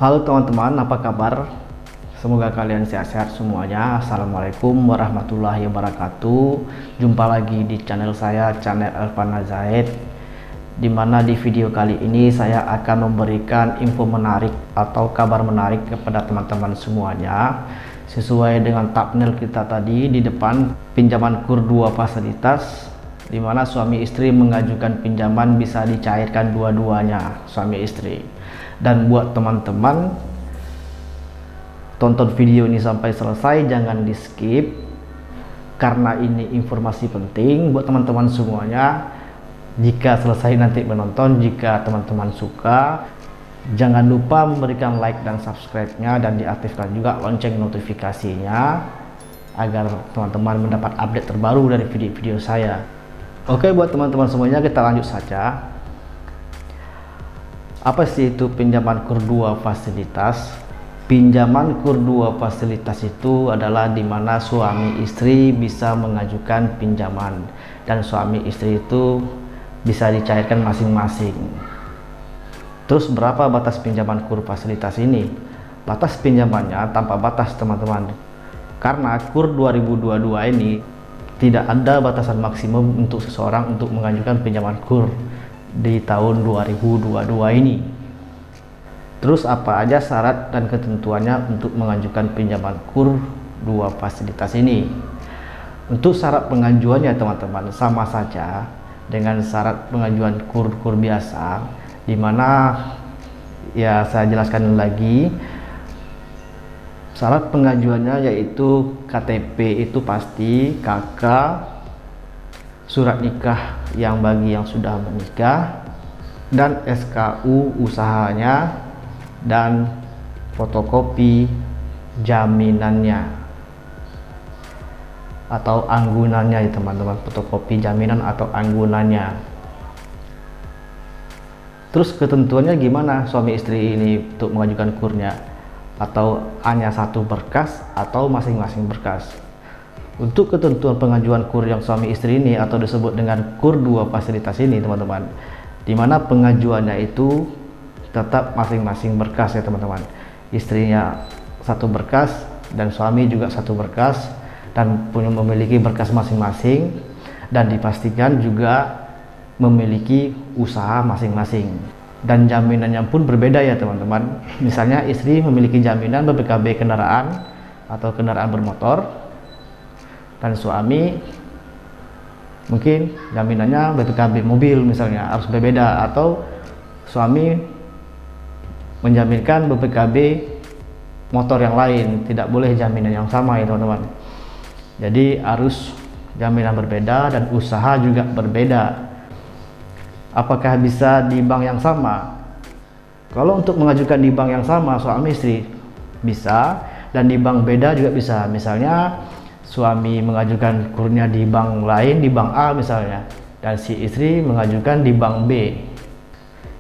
Halo teman-teman, apa kabar? Semoga kalian sehat-sehat semuanya. Assalamualaikum warahmatullahi wabarakatuh. Jumpa lagi di channel saya, channel Elvan Zaid. Dimana di video kali ini saya akan memberikan info menarik atau kabar menarik kepada teman-teman semuanya. Sesuai dengan thumbnail kita tadi di depan, pinjaman KUR 2 fasilitas, dimana suami istri mengajukan pinjaman bisa dicairkan dua-duanya suami istri. Dan buat teman-teman, tonton video ini sampai selesai, jangan di skip karena ini informasi penting buat teman-teman semuanya. Jika selesai nanti menonton, jika teman-teman suka, jangan lupa memberikan like dan subscribe-nya dan diaktifkan juga lonceng notifikasinya agar teman-teman mendapat update terbaru dari video-video saya. Oke, buat teman-teman semuanya, kita lanjut saja. Apa sih itu pinjaman KUR 2 fasilitas? Pinjaman KUR 2 fasilitas itu adalah dimana suami istri bisa mengajukan pinjaman dan suami istri itu bisa dicairkan masing-masing. Terus berapa batas pinjaman KUR fasilitas ini? Batas pinjamannya tanpa batas teman-teman, karena KUR 2022 ini tidak ada batasan maksimum untuk seseorang untuk mengajukan pinjaman KUR di tahun 2022 ini. Terus apa aja syarat dan ketentuannya untuk mengajukan pinjaman KUR 2 fasilitas ini? Untuk syarat pengajuannya teman-teman sama saja dengan syarat pengajuan KUR biasa, dimana ya saya jelaskan lagi. Syarat pengajuannya yaitu KTP itu pasti, KK, surat nikah yang bagi yang sudah menikah, dan SKU usahanya, dan fotokopi jaminannya atau anggunannya ya teman-teman, fotokopi jaminan atau anggunannya. Terus ketentuannya gimana suami istri ini untuk mengajukan KUR-nya? Atau hanya satu berkas atau masing-masing berkas? Untuk ketentuan pengajuan KUR yang suami istri ini atau disebut dengan KUR 2 fasilitas ini teman-teman, dimana pengajuannya itu tetap masing-masing berkas ya teman-teman. Istrinya satu berkas dan suami juga satu berkas, dan punya memiliki berkas masing-masing, dan dipastikan juga memiliki usaha masing-masing. Dan jaminannya pun berbeda ya teman-teman. Misalnya istri memiliki jaminan BPKB kendaraan atau kendaraan bermotor, dan suami mungkin jaminannya BPKB mobil misalnya, harus berbeda. Atau suami menjaminkan BPKB motor yang lain, tidak boleh jaminan yang sama ya teman-teman. Jadi harus jaminan berbeda dan usaha juga berbeda. Apakah bisa di bank yang sama? Kalau untuk mengajukan di bank yang sama suami istri bisa, dan di bank beda juga bisa. Misalnya suami mengajukan KUR-nya di bank lain, di bank A misalnya, dan si istri mengajukan di bank B,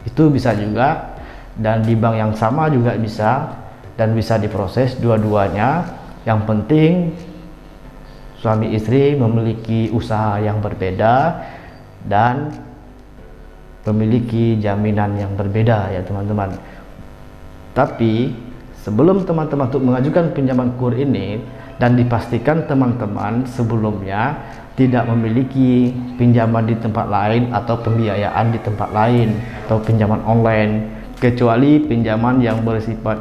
itu bisa juga. Dan di bank yang sama juga bisa, dan bisa diproses dua-duanya. Yang penting suami istri memiliki usaha yang berbeda dan memiliki jaminan yang berbeda ya teman-teman. Tapi sebelum teman-teman untuk mengajukan pinjaman KUR ini, dan dipastikan teman-teman sebelumnya tidak memiliki pinjaman di tempat lain atau pembiayaan di tempat lain atau pinjaman online, kecuali pinjaman yang bersifat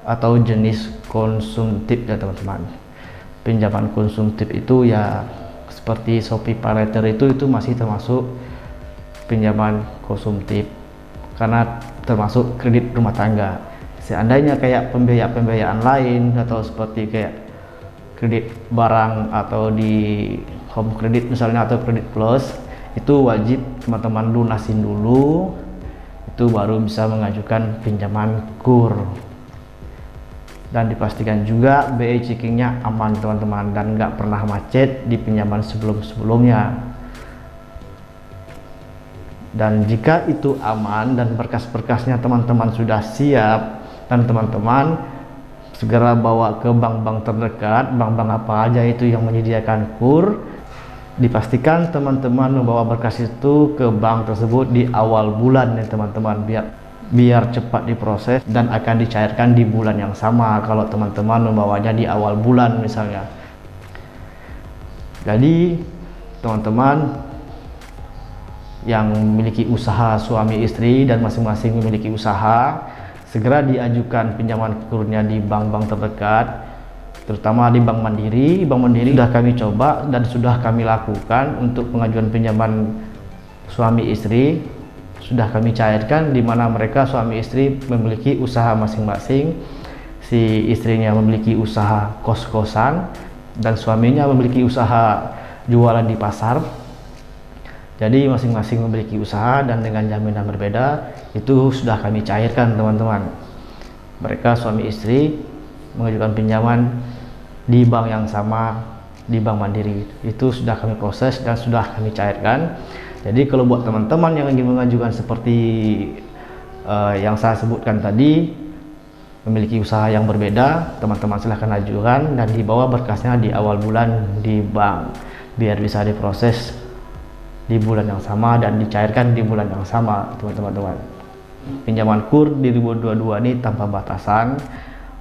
atau jenis konsumtif ya teman-teman. Pinjaman konsumtif itu ya seperti Shopee Paylater itu masih termasuk pinjaman konsumtif karena termasuk kredit rumah tangga. Seandainya kayak pembiayaan lain atau seperti kayak kredit barang atau di home kredit misalnya atau kredit plus, itu wajib teman-teman lunasin dulu, itu baru bisa mengajukan pinjaman KUR. Dan dipastikan juga BI checkingnya aman teman-teman, dan nggak pernah macet di pinjaman sebelum-sebelumnya. Dan jika itu aman dan berkas-berkasnya teman-teman sudah siap, dan teman-teman segera bawa ke bank-bank terdekat, bank-bank apa aja itu yang menyediakan KUR. Dipastikan teman-teman membawa berkas itu ke bank tersebut di awal bulan ya teman-teman, biar biar cepat diproses dan akan dicairkan di bulan yang sama kalau teman-teman membawanya di awal bulan misalnya. Jadi teman-teman yang memiliki usaha suami istri dan masing-masing memiliki usaha, segera diajukan pinjaman kurnya di bank-bank terdekat, terutama di Bank Mandiri. Bank Mandiri sudah kami coba dan sudah kami lakukan untuk pengajuan pinjaman suami istri, sudah kami cairkan, di mana mereka suami istri memiliki usaha masing-masing. Si istrinya memiliki usaha kos-kosan dan suaminya memiliki usaha jualan di pasar. Jadi masing-masing memiliki usaha dan dengan jaminan berbeda. Itu sudah kami cairkan teman-teman. Mereka suami istri mengajukan pinjaman di bank yang sama, di Bank Mandiri. Itu sudah kami proses dan sudah kami cairkan. Jadi kalau buat teman-teman yang ingin mengajukan seperti yang saya sebutkan tadi, memiliki usaha yang berbeda, teman-teman silahkan ajukan dan dibawa berkasnya di awal bulan di bank biar bisa diproses di bulan yang sama dan dicairkan di bulan yang sama teman-teman. Pinjaman KUR di 2022 ini tanpa batasan,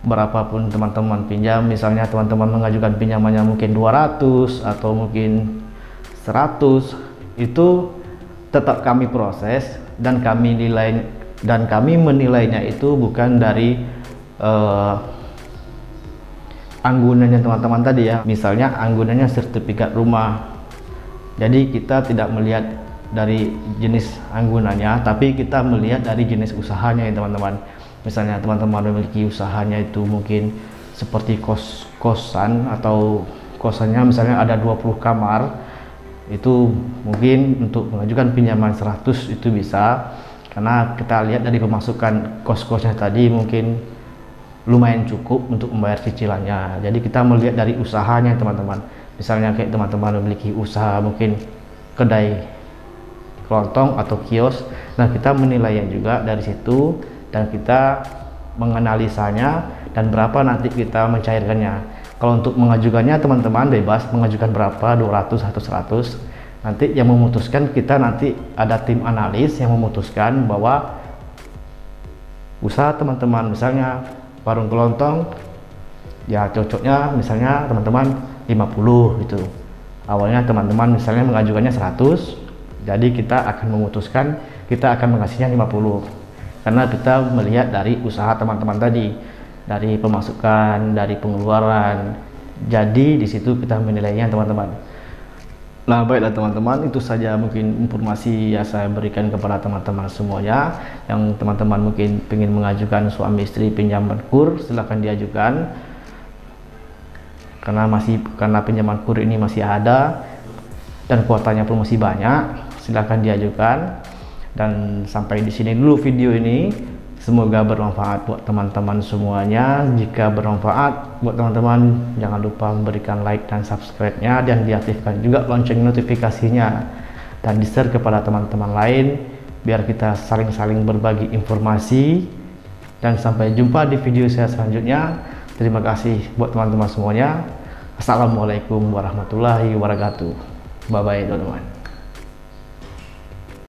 berapapun teman-teman pinjam. Misalnya teman-teman mengajukan pinjamannya mungkin 200 atau mungkin 100, itu tetap kami proses dan kami menilainya itu bukan dari anggunannya teman-teman tadi ya. Misalnya anggunannya sertifikat rumah, jadi kita tidak melihat dari jenis anggunannya, tapi kita melihat dari jenis usahanya ya teman-teman. Misalnya teman-teman memiliki usahanya itu mungkin seperti kos-kosan atau kosannya misalnya ada 20 kamar, itu mungkin untuk mengajukan pinjaman 100 itu bisa, karena kita lihat dari pemasukan kos-kosnya tadi mungkin lumayan cukup untuk membayar cicilannya. Jadi kita melihat dari usahanya teman-teman. Misalnya kayak teman-teman memiliki usaha mungkin kedai kelontong atau kios, nah kita menilainya juga dari situ dan kita menganalisanya dan berapa nanti kita mencairkannya. Kalau untuk mengajukannya teman-teman bebas mengajukan berapa, 200 atau 100. Nanti yang memutuskan kita, nanti ada tim analis yang memutuskan bahwa usaha teman-teman misalnya warung kelontong ya cocoknya misalnya teman-teman 50 gitu. Awalnya teman-teman misalnya mengajukannya 100, jadi kita akan memutuskan kita akan mengasihnya 50 karena kita melihat dari usaha teman-teman tadi, dari pemasukan, dari pengeluaran. Jadi di situ kita menilainya teman-teman. Nah baiklah teman-teman, itu saja mungkin informasi yang saya berikan kepada teman-teman semuanya. Yang teman-teman mungkin ingin mengajukan suami istri pinjaman KUR, silahkan diajukan. Karena pinjaman KUR ini masih ada dan kuotanya pun masih banyak, silahkan diajukan. Dan sampai di sini dulu video ini, semoga bermanfaat buat teman-teman semuanya. Jika bermanfaat buat teman-teman, jangan lupa memberikan like dan subscribe-nya dan diaktifkan juga lonceng notifikasinya dan di-share kepada teman-teman lain biar kita saling-saling berbagi informasi. Dan sampai jumpa di video saya selanjutnya. Terima kasih buat teman-teman semuanya. Assalamualaikum warahmatullahi wabarakatuh. Bye bye teman-teman.